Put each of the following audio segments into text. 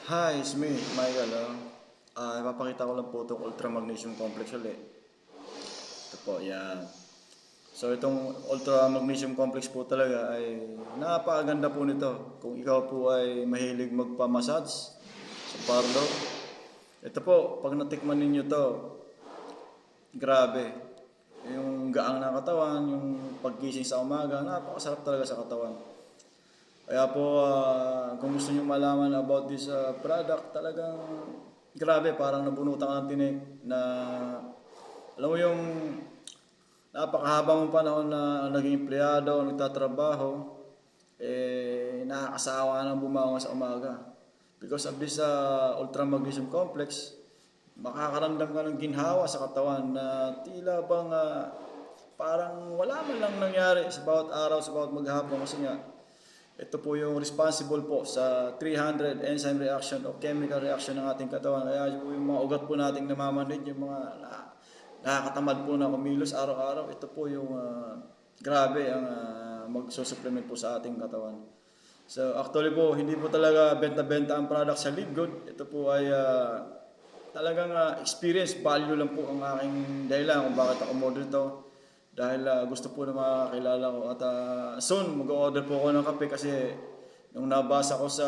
Hi, it's me, Michael. Ipapakita ko lang po itong Ultra Magnesium Complex ulit. Ito po, yan. So itong Ultra Magnesium Complex po talaga ay napakaganda po nito. Kung ikaw po ay mahilig magpa-massage sa parlor, ito po, pag natikman ninyo to, grabe. Yung gaang na katawan, yung paggising sa umaga, napakasarap talaga sa katawan. Kaya po, kung gusto niyo malaman about this product, talagang grabe, parang nabunutan ka ng tinik na, alam mo yung napakahabang panahon na naging empleyado, nagtatrabaho, nakakasawa nang bumangon sa umaga. Because of this ultra magnesium complex, makakaramdam ka ng ginhawa sa katawan na tila bang parang wala man lang nangyari sa bawat araw, sa bawat maghapon kasi nga ito po yung responsible po sa 300 enzyme reaction o chemical reaction ng ating katawan. Kaya yung mga ugat po nating namamanid, yung mga nakakatamad po na kumilos araw-araw, ito po yung grabe ang magsusupplement po sa ating katawan. So actually po, hindi po talaga benta-benta ang product sa Live Good. Ito po ay talagang experience, value lang po ang aking dahilan kung bakit ako model ito. Dahil gusto po ng mga kakilala ko at soon mag-order po ako ng kape kasi nung nabasa ko sa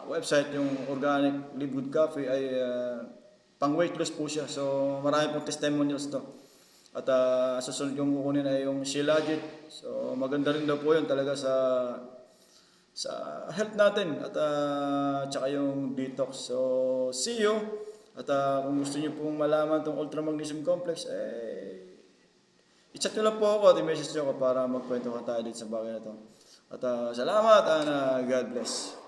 website yung organic Live Good Coffee ay pang weight loss po siya. So marami pong testimonials to. At susunod yung kukunin ay yung Shilajit. So maganda rin daw po yun talaga sa health natin at tsaka yung detox. So see you. At kung gusto niyo pong malaman tong Ultra Magnesium Complex, i-chat nyo lang po ako at i-message nyo ako para magkwento ka tayo dito sa bagay na to. At salamat and God bless.